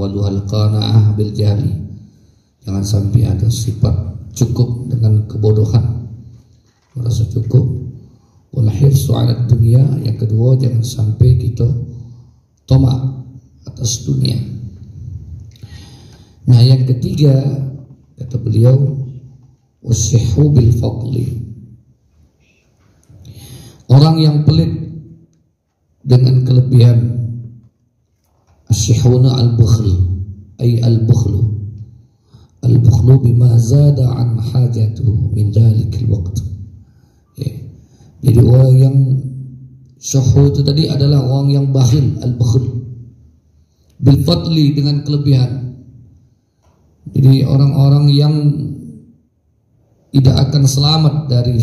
awaluhal qanaah bil jahli. Jangan sampai ada sifat cukup dengan kebodohan, merasa cukup. Wal hirsu 'ala dunya, yang kedua jangan sampai kita tamak atas dunia. Nah, yang ketiga kata beliau wasihhu bil fadli. Orang yang pelit dengan kelebihan, asyihuna al-bukhl, ay al-bukhlu. Al-bukhlu bima zada an hajatuhu min dalikil waqt. Jadi orang yang syuhu itu tadi adalah orang yang bakhil, al-bukhl. Bil fadli, dengan kelebihan. Jadi orang-orang yang tidak akan selamat dari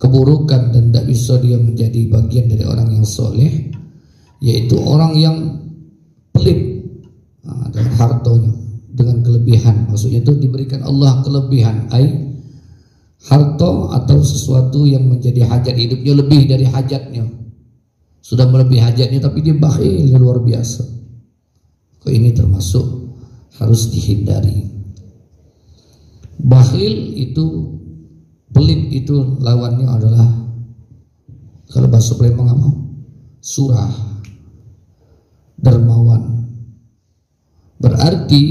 keburukan dan tidak bisa dia menjadi bagian dari orang yang soleh, yaitu orang yang pelit dengan hartanya, dengan kelebihan. Maksudnya itu diberikan Allah kelebihan, harta atau sesuatu yang menjadi hajat hidupnya lebih dari hajatnya, sudah melebihi hajatnya, tapi dia bakhil luar biasa. Ini termasuk harus dihindari. Bakhil itu, pelit itu lawannya adalah, kalau bahasa Palembang apa? Surah, dermawan. Berarti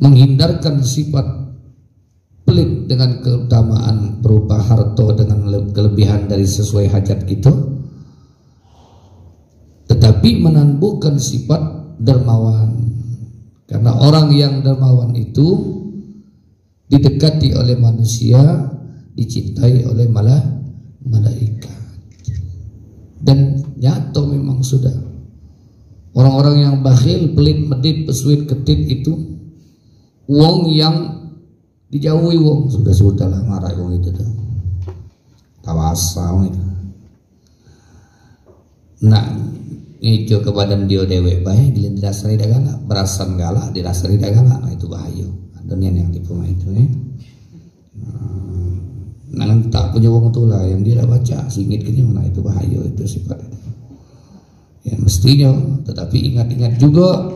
menghindarkan sifat pelit dengan keutamaan berupa harta dengan kelebihan dari sesuai hajat kita, tetapi menumbuhkan sifat dermawan. Karena orang yang dermawan itu didekati oleh manusia, dicintai oleh malaikat. Dan nyata memang sudah orang-orang yang bakhil, pelit, medit, pesuit, ketit itu wong yang dijauhi wong, sudah-sudahlah marah wong itu tuh. Tawasa wong itu. Nah, itu kepada dia dewek baik dirasani dagala, berasan galak dirasani dagala. Nah, itu bahaya. Dunia yang diploma itu nah, tak punya wong tuh lah yang dia baca singit gini, nah itu bahaya, itu sifatnya. Ya mestinya, tetapi ingat-ingat juga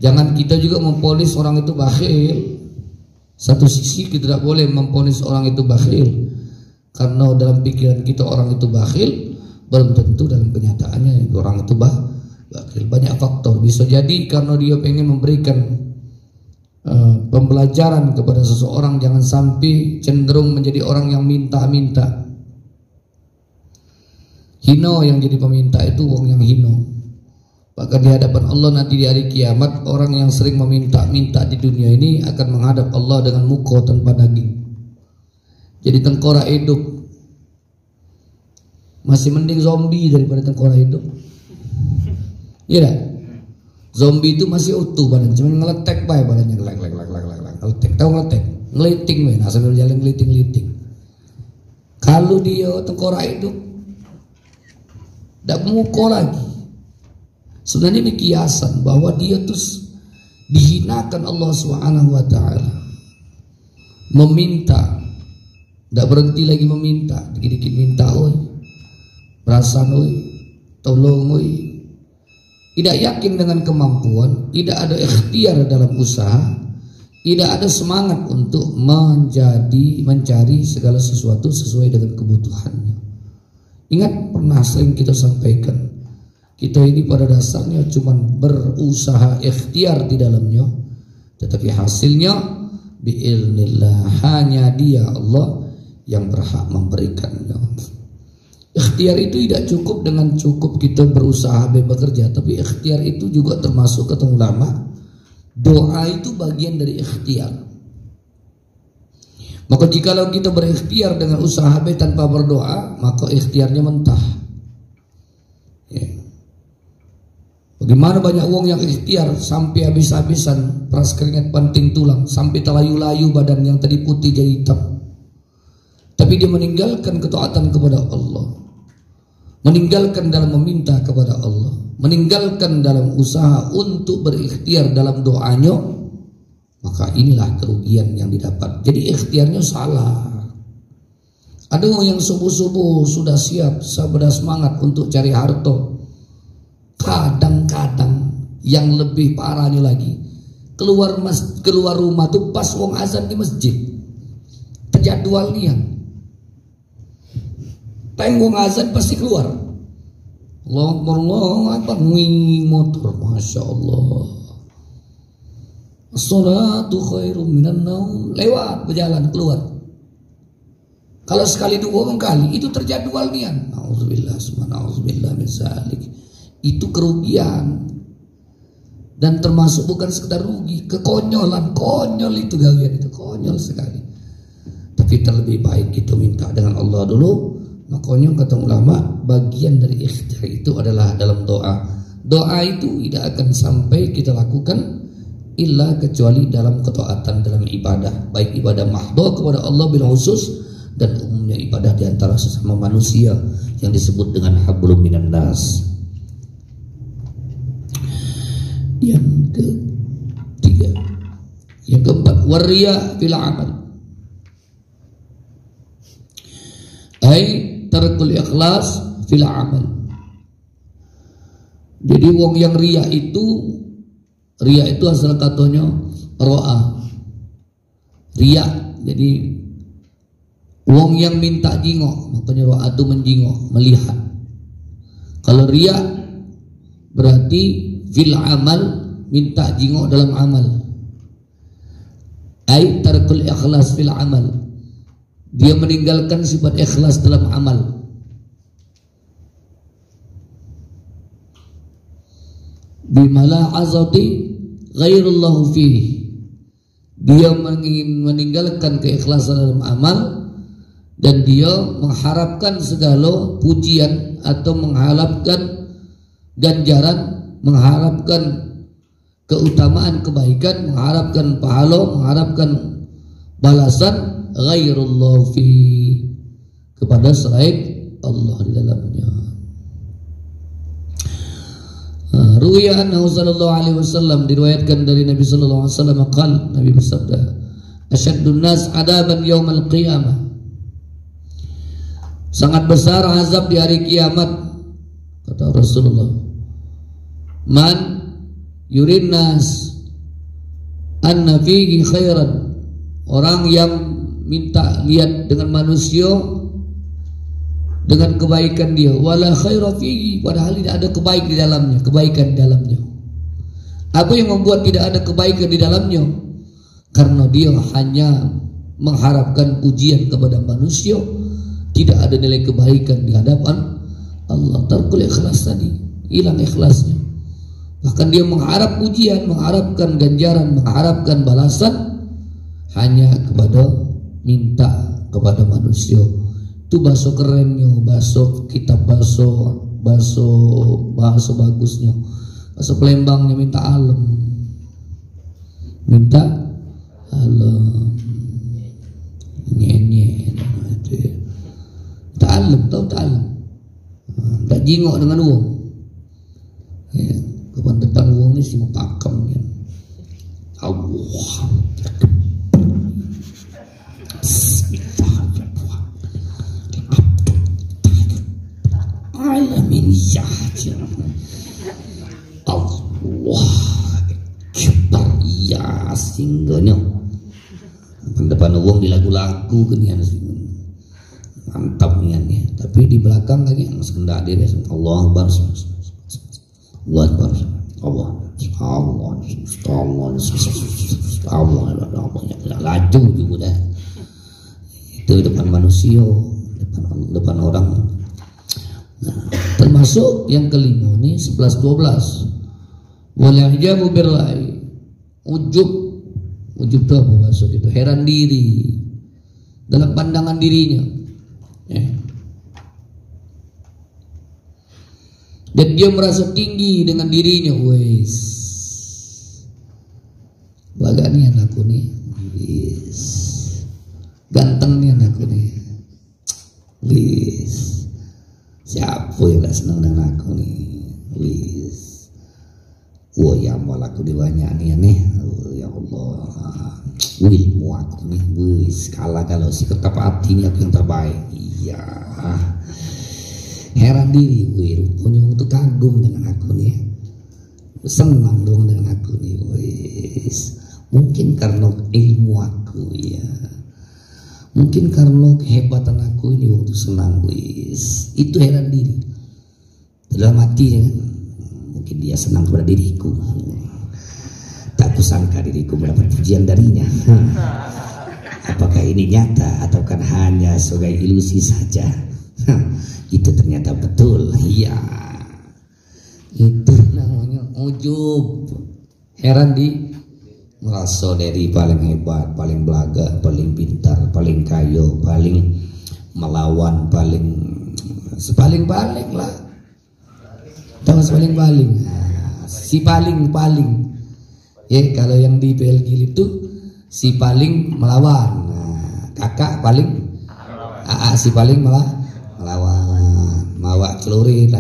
jangan kita juga memponis orang itu bakhil. Satu sisi kita tidak boleh memponis orang itu bakhil, karena dalam pikiran kita orang itu bakhil, belum tentu dalam kenyataannya orang itu bakhil. Banyak faktor, bisa jadi karena dia pengen memberikan pembelajaran kepada seseorang, jangan sampai cenderung menjadi orang yang minta-minta. Hino yang jadi peminta itu orang yang hino. Bahkan di hadapan Allah nanti di hari kiamat, orang yang sering meminta-minta di dunia ini akan menghadap Allah dengan muka tanpa daging. Jadi tengkorak hidup. Masih mending zombie daripada tengkorak hidup. Iya dah. Zombie itu masih utuh badan, cuma ngeletek bae badannya, ngeletek. Tahu ngeletek? Ngeliting we, nah sambil jalan ngeliting. Kalau dia tengkorak hidup, tidak muka lagi. Sebenarnya ini kiasan bahwa dia terus dihinakan Allah Subhanahu wa taala. Meminta, tidak berhenti lagi meminta, dikit-dikit minta, perasaan, tolong, tidak yakin dengan kemampuan, tidak ada ikhtiar dalam usaha, tidak ada semangat untuk mencari segala sesuatu sesuai dengan kebutuhannya. Ingat, pernah sering kita sampaikan, kita ini pada dasarnya cuma berusaha ikhtiar di dalamnya, tetapi hasilnya bi'ilnillah, hanya Dia Allah yang berhak memberikannya. Ikhtiar itu tidak cukup dengan cukup kita berusaha bekerja, tapi ikhtiar itu juga termasuk, kata ulama, doa itu bagian dari ikhtiar. Maka jikalau kita berikhtiar dengan usaha tanpa berdoa, maka ikhtiarnya mentah. Ya. Bagaimana banyak uang yang ikhtiar sampai habis-habisan, peras keringat banting tulang, sampai terlayu-layu badan yang tadi putih jadi hitam. Tapi dia meninggalkan ketaatan kepada Allah, meninggalkan dalam meminta kepada Allah, meninggalkan dalam usaha untuk berikhtiar dalam doanya, maka inilah kerugian yang didapat. Jadi ikhtiarnya salah. Ada orang yang subuh-subuh sudah siap, sudah semangat untuk cari harta, kadang-kadang Yang lebih parahnya lagi, keluar rumah tuh pas wong azan di masjid. Terjadwal nian. Teng wong azan pasti keluar. Allahu Akbar, nging motor, masya Allah. As-salatu khairum minan naum, lewat berjalan keluar. Kalau sekali 2 kali itu terjadwal nian. Auzubillah, subhanallah min zalik. Itu kerugian. Dan termasuk bukan sekedar rugi, kekonyolan, konyol itu galian itu, konyol sekali. Tapi terlebih baik itu minta dengan Allah dulu. Makanya kata ulama, bagian dari ikhtiar itu adalah dalam doa. Doa itu tidak akan sampai kita lakukan illa kecuali dalam ketaatan dalam ibadah, baik ibadah mahdhah kepada Allah bil khusus dan umumnya ibadah di antara sesama manusia yang disebut dengan hablum minan nas. Yang ketiga, yang keempat, wariya fil amal, ai tarkul ikhlas fil amal. Jadi wong yang riya itu asal katanya ro'a, riya. Jadi wong yang minta jingok, makanya ro'a itu menjingok, melihat. Kalau riya berarti fil amal, minta jingok dalam amal. Ai tarkul ikhlas fil amal, dia meninggalkan sifat ikhlas dalam amal. Bimala azati ghairullahu fihi, dia meninggalkan keikhlasan dalam amal dan dia mengharapkan segala pujian atau mengharapkan ganjaran, mengharapkan keutamaan kebaikan, mengharapkan pahala, mengharapkan balasan ghairullahu fihi, kepada selain Allah di dalamnya. Ruwiya annahu sallallahu alaihi wasallam, diriwayatkan dari Nabi sallallahu alaihi wasallam qala, Nabi bersabda, asyaddun nas adaban yaumal qiyamah, sangat besar azab di hari kiamat, kata Rasulullah, man yurin nas anna fihi khairan, orang yang minta lihat dengan manusia dengan kebaikan dia, wala khaira fihi, padahal tidak ada kebaikan di dalamnya. Apa yang membuat tidak ada kebaikan di dalamnya? Karena dia hanya mengharapkan pujian kepada manusia, tidak ada nilai kebaikan di hadapan Allah. Tarkul ikhlas tadi, hilang ikhlasnya. Bahkan dia mengharap pujian, mengharapkan ganjaran, mengharapkan balasan hanya minta kepada manusia. Itu bahasa kerennya, bahasa kitab, bahasa bagusnya, bahasa Palembangnya minta alam, minta alam, tahu alam, tak jingok dengan uang. Ya, depan uang ini sih mutakamnya. Allah. Alamin yahjir Allah Akbar, ya singganya depan uang di lagu-lagu kan, mantap nih. Tapi di belakang lagi sekendak dia Allah Akbar, Allah Akbar, Allah laju juga dah. Itu depan manusia, depan orang. Nah, termasuk yang kelima nih 11-12, wal ijabu birra'i, ujub itu apa maksud itu? Heran diri dalam pandangan dirinya. Dan dia merasa tinggi dengan dirinya, wes bagani anakku nih, wes ganteng nih anakku nih, wes siapa yang gak senang dengan aku nih, wis, wah ya mau aku dibanyak nih, ya Allah, wih mau aku nih, wis kalau si ketap hati ini aku yang terbaik, iya, heran diri, wih, punya untuk kagum dengan aku nih, senang dong dengan aku nih, wis. Mungkin karena ilmu aku ya, mungkin karena kehebatan aku ini waktu senang, wis. Itu heran diri dalam hati ya. Mungkin dia senang kepada diriku, tak kusangka diriku mendapat pujian darinya. Apakah ini nyata atau kan hanya sebagai ilusi saja? Itu ternyata betul. Iya, itu namanya ujub. Heran di merasa dari paling hebat, paling belaga, paling pintar, paling kayo, paling melawan, sepaling-paling lah. Tahu sepaling-paling? Si paling. Ya, kalau yang di PL itu si paling melawan, kakak paling, si paling melawan, mawa celurit,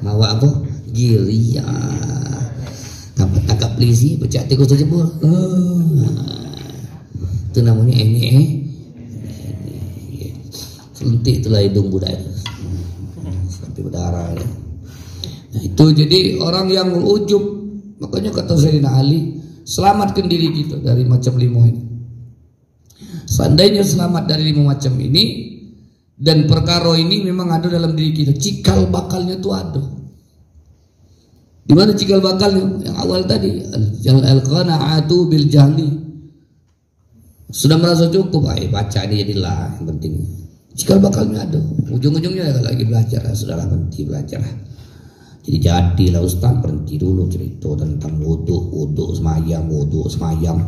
mawa apa? Gili, tangkap polisi, pecah tikus jebur, itu namanya ini, suntik itulah hidung budak itu, sampai berdarah ya. Nah, itu jadi orang yang ujub. Makanya kata Sayyidina Ali, selamatkan diri kita dari macam lima ini. Seandainya selamat dari lima macam ini, dan perkara ini memang ada dalam diri kita, cikal bakalnya itu ada. Di mana cikal bakalnya? Yang awal tadi, al-qana'atu bil jahli. Sudah merasa cukup, baca ini jadilah yang penting. Cikal bakalnya ada. Ujung-ujungnya lagi belajar, sudahlah berhenti belajar. Jadi jadilah Ustaz, berhenti dulu cerita tentang wudhu semayam.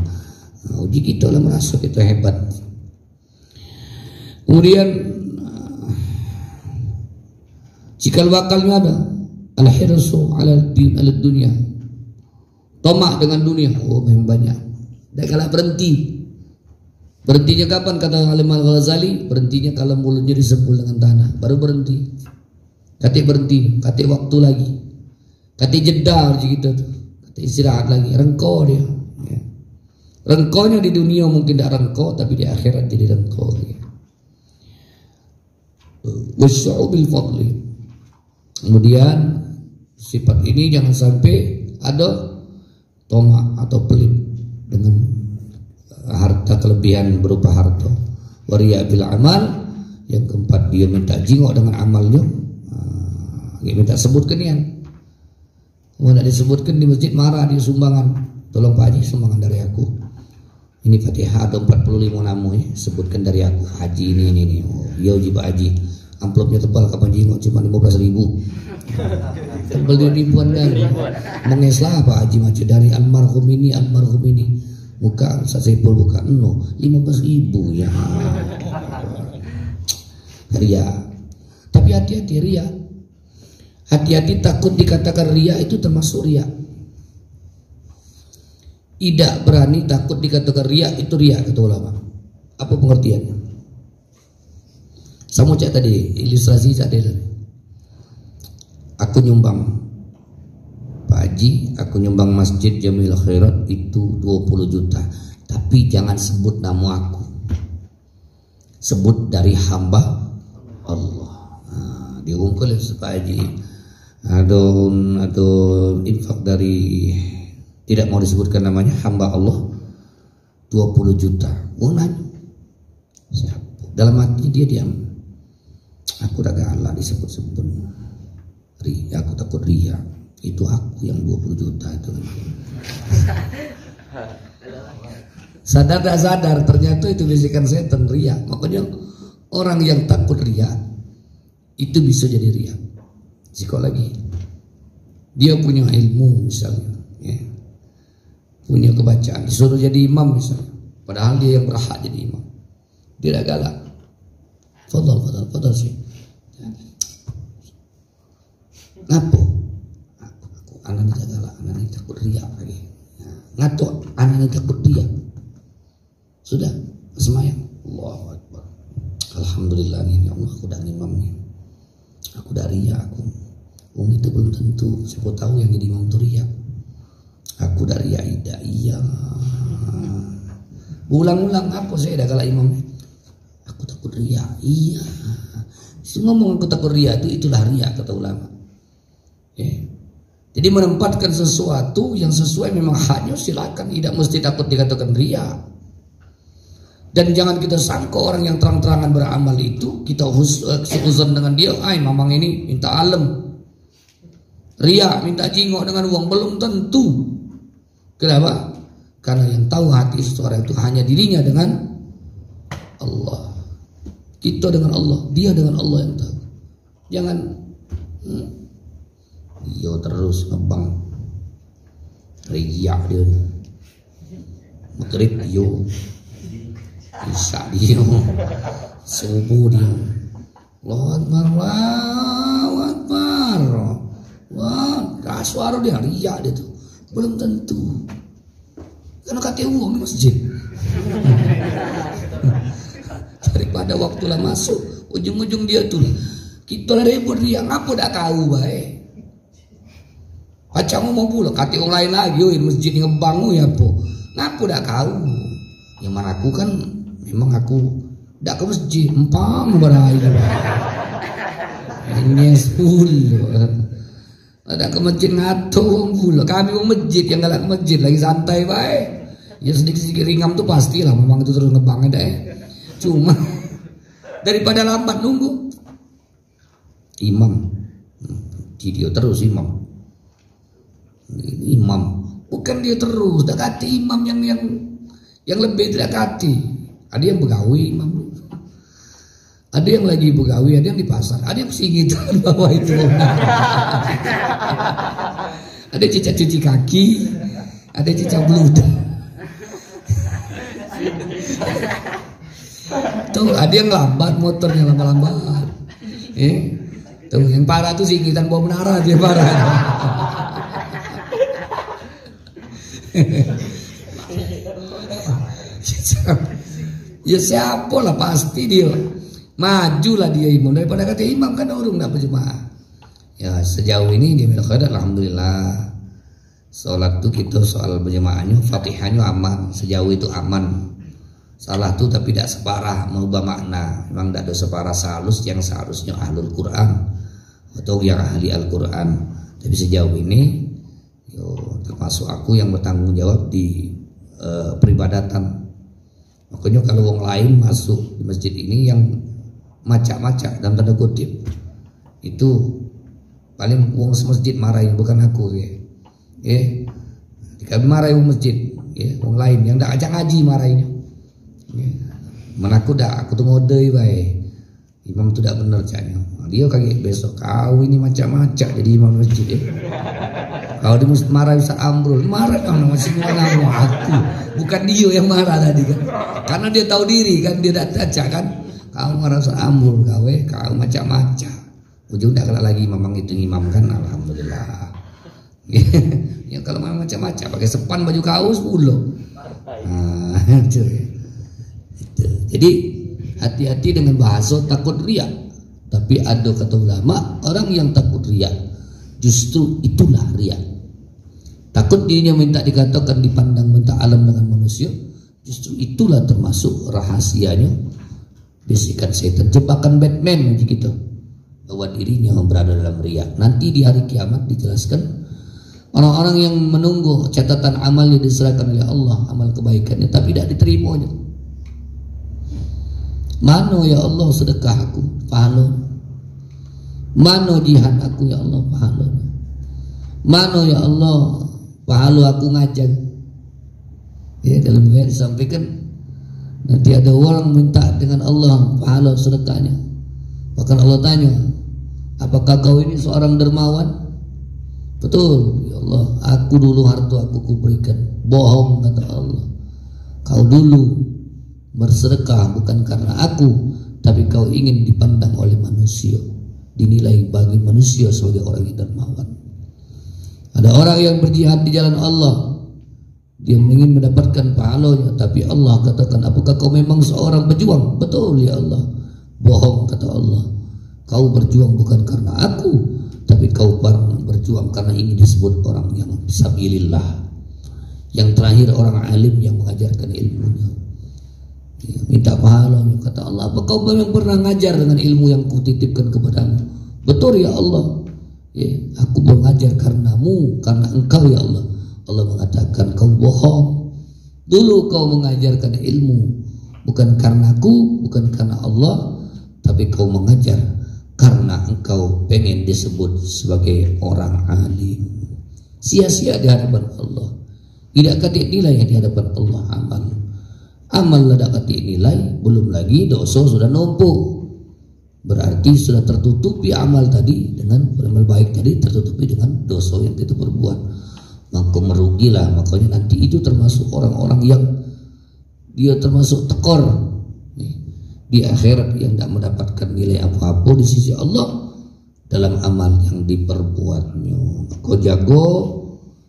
Uji kita lah merasa kita hebat. Kemudian cikal bakalnya ada al-hirsu ala dunia, tomak dengan dunia. Oh memang banyak. Dan kalau berhentinya kapan kata Imam Al-Ghazali? Berhentinya kalau mulutnya disebul dengan tanah, baru berhenti. Kati berhenti, kati waktu lagi, kati jeda gitu, kati istirahat lagi, rengko dia. Ya. Rengkonya di dunia mungkin tidak rengko, tapi di akhirat jadi rengko. Ya. Wasyu'ubil fadli. Kemudian sifat ini jangan sampai ada tomak atau pelit dengan harta, kelebihan berupa harta. Wariya bil amal. Yang keempat, dia minta jingok dengan amalnya. Dia minta sebutkan yang mau nak disebutkan di masjid, marah di sumbangan. Tolong Pak Haji sumbangan dari aku. Ini Fatihah ada 45 nama ya. Sebutkan dari aku. Haji ini. Oh, ya uji Pak Haji. Amplopnya tebal, kapan jingok cuma 15.000. Tebal dia ribuan dan mengeslah Pak Haji macam dari almarhum ini. Buka Saiful buka 15.000 ya. Ria. Tapi hati-hati ria. Hati-hati takut dikatakan ria, itu termasuk ria. Tidak berani takut dikatakan ria, itu ria kata ulama. Apa pengertiannya? Saya mau cek tadi ilustrasi tadi. Aku nyumbang Pak Haji, aku nyumbang Masjid Jamil Khairat itu 20 juta. Tapi jangan sebut nama aku. Sebut dari hamba Allah. Diungkul Pak Haji. Atau infak dari, tidak mau disebutkan namanya, hamba Allah 20 juta. Oh nanya siapa? Dalam hati dia diam. Aku udah galak disebut-sebut ria, aku takut ria. Itu aku yang 20 juta itu. Sadar tak sadar ternyata itu bisikan setan, ria. Makanya orang yang takut ria itu bisa jadi ria. Jika lagi dia punya ilmu misalnya, ya, punya kebacaan, disuruh jadi imam misalnya, padahal dia yang berhak jadi imam, dia dah galak. Fadal sih. Ngapo? Aku anak ni galak, anak ni takut riak lagi. Ngato, anak ni takut riak. Sudah semayang. Allahu Akbar. Alhamdulillah ni Allah, aku dah imam ni. Aku dari ria aku. Itu belum tentu. Siapa tahu yang jadi imam itu ria. Aku dari ria iya. Ulang-ulang apa saya dah kalah imam. Aku takut ria. Iya. Ngomong aku takut ria itulah ria kata ulama. Jadi menempatkan sesuatu yang sesuai memang haknya silakan, tidak mesti takut dikatakan riya. Dan jangan kita sangka orang yang terang-terangan beramal itu kita seuzon dengan dia, mamang ini minta alam, riya, minta jingok dengan uang, belum tentu. Kenapa? Karena yang tahu hati seseorang itu hanya dirinya dengan Allah. Kita dengan Allah, dia dengan Allah yang tahu. Jangan yo terus ngebang riak dia maghrib yo isya dia subuh dia Allahu Akbar wah suara dia riak dia tuh belum tentu karena kata uang di masjid daripada waktu lah masuk ujung-ujung dia tuh kita ribut dia ngapa dah tahu baik. Pacamu mau pula kata orang lain lagi, masjid ngebangun ya po. Ngaku dak kau? Yang mana aku kan memang aku dak ke masjid, empang berai. Ini sepul. Ada ke masjid ngatung pula. Kami mau masjid yang galak ke masjid lagi santai baik. Ya sedikit-sedikit ringam tuh pastilah memang itu terus ngebang dah. Cuma daripada lambat nunggu imam video terus imam bukan dia terus dekati imam yang lebih dekati. Ada yang begawi imam, ada yang lagi begawi, ada yang di pasar, ada yang singitan bawah itu ada cicak cuci kaki, ada cicak beludak tuh, ada yang lambat motornya lambat-lambat tuh yang parah tuh singitan bawa menara dia parah. Ya siapa lah pasti dia majulah dia imam daripada kata imam kan orang tak berjemaah. Ya sejauh ini dia bilang alhamdulillah sholat tuh kita soal berjemaahnya fatihahnya aman, sejauh itu aman. Salah tuh tapi tidak separah merubah makna, memang tidak ada separah sehalus yang seharusnya ahlul Quran atau yang ahli Al-Quran. Tapi sejauh ini termasuk aku yang bertanggung jawab di peribadatan. Makanya kalau orang lain masuk di masjid ini yang macak-macak dalam tanda kutip itu paling orang semasjid marahin, bukan aku kami marahin orang masjid orang lain yang tak ajak ngaji marahinnya. Mana aku tuh ngode baik imam tuh tak benar caranya. Dia kaget besok kau ini macam-macam jadi imam masjid Kalau dia marah bisa ambrul, marah kan masih marah aku, bukan dia yang marah tadi kan, karena dia tahu diri kan, dia tidak baca kan, kau marah bisa ambrul, kau macam-macam, ujung tak kena lagi memang itu imam kan, alhamdulillah. Ya kalau macam-macam, pakai sepan baju kaos 10. Nah, itu. Jadi hati-hati dengan bahasa takut riya. Tapi ada kata ulama, orang yang takut riya justru itulah riya. Takut dirinya minta dikatakan dipandang minta alam dengan manusia, justru itulah termasuk rahasianya bisikan setan, jebakan Batman gitu, bahwa dirinya berada dalam riya. Nanti di hari kiamat dijelaskan orang-orang yang menunggu catatan amal yang diserahkan oleh Allah, amal kebaikannya tapi tidak diterimanya. Mana ya Allah sedekah aku, pahala. Mana jihad aku ya Allah, pahala. Mana ya Allah pahala aku ngajar. Ya dalam ayat disampaikan nanti ada orang minta dengan Allah pahala sedekahnya. Bahkan Allah tanya, apakah kau ini seorang dermawan? Betul ya Allah, aku dulu harta aku kuberikan. Bohong kata Allah, kau dulu bersedekah bukan karena aku, tapi kau ingin dipandang oleh manusia, dinilai bagi manusia sebagai orang yang dermawan. Ada orang yang berjihad di jalan Allah, dia ingin mendapatkan pahalanya, tapi Allah katakan, apakah kau memang seorang pejuang? Betul ya Allah. Bohong kata Allah, kau berjuang bukan karena aku, tapi kau berjuang karena ingin disebut orang yang fisabilillah. Yang terakhir orang alim yang mengajarkan ilmunya, minta pahala. Kata Allah, apa kau memang pernah ngajar dengan ilmu yang kutitipkan kepadamu? Betul ya Allah. Ya, aku mengajar karenamu, karena engkau ya Allah. Allah mengatakan kau bohong. Dulu kau mengajarkan ilmu bukan karenaku, bukan karena Allah, tapi kau mengajar karena engkau pengen disebut sebagai orang alim. Sia-sia di hadapan Allah. Tidak ketik nilai di hadapan Allah amal. Amal tidak ketik nilai, belum lagi dosa sudah numpuk. Berarti sudah tertutupi amal tadi dengan amal baik tadi, tertutupi dengan dosa yang kita perbuat. Maka merugilah. Makanya nanti itu termasuk orang-orang yang dia termasuk tekor di akhirat, yang tidak mendapatkan nilai apa-apa di sisi Allah dalam amal yang diperbuatnya. Maka jago,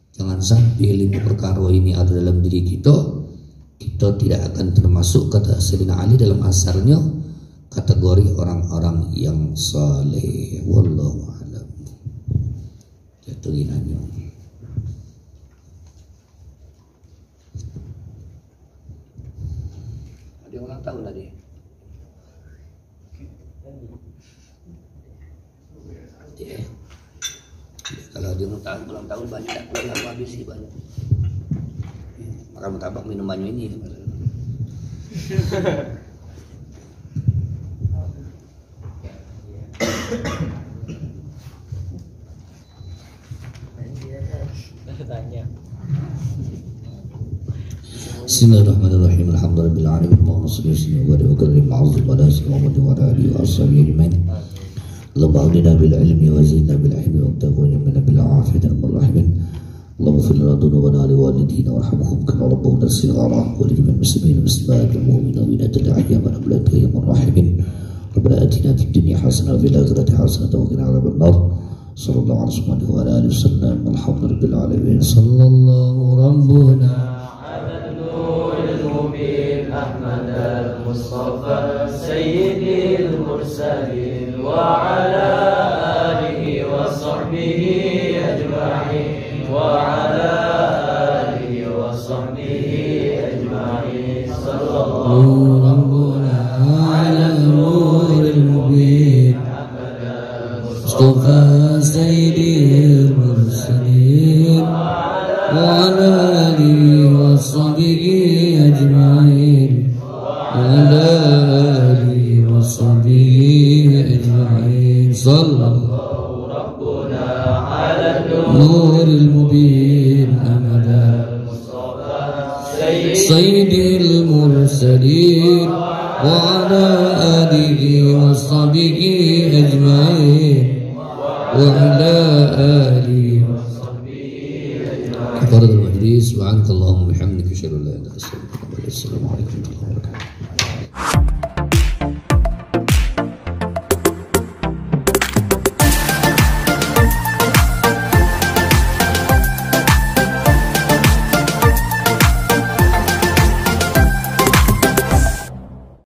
jangan sampai 5 perkara ini ada dalam diri kita. Kita tidak akan termasuk, kata Sayyidina Ali dalam asarnya, kategori orang-orang yang saleh. Wallahu a'lam. Jatuhin aja. Ada yang ulang tahun tadi? Ya. Kalau dia ulang tahun banyak, pulang habis sih banyak. Maka mutabak minumannya ini. Bismillahirrahmanirrahim. Alhamdulillahirabbil alamin. Allahumma shalli wa sallim wa barik ala Muhammad wa ala alihi wa sahbihi ajmain. Allahumma ahdina bil ilmi wa zidna bil ilmi wa tawfina bil afiyati wal rahmin. Allahumma ighfir lana dhunubana wa liwalidina warhamhum kama rabbawna shighara wa lil muslimin wal muslimat wal mu'minina wal ahya'a wa al ya rahimin. Rabbana atina fid dunya hasanah wa fil akhirati hasanah wa qina adzaban nar. Sallallahu alaihi wa alihi wasallam. Alhamdulillahil alamin. Sallallahu rabbuna أحمد المصطفى سيد المرسلين وعلى آله وصحبه أجمعين وعلى آله وصحبه أجمعين صلى الله ربنا على النور المبين أحمد المصطفى سيد المرسلين وعلى آله وصحبه أجمعين وعلى آله وصحبه أجمعين صلى الله ربنا على النور المبين أحمد المصطفى سيد المرسلين وعلى آله وصحبه أجمعين وعلى آله وصحبه أجمعين. فرض المجلس. سبحانك اللهم وبحمدك أشهد أن لا إله إلا أنت. Assalamualaikum warahmatullahi wabarakatuh.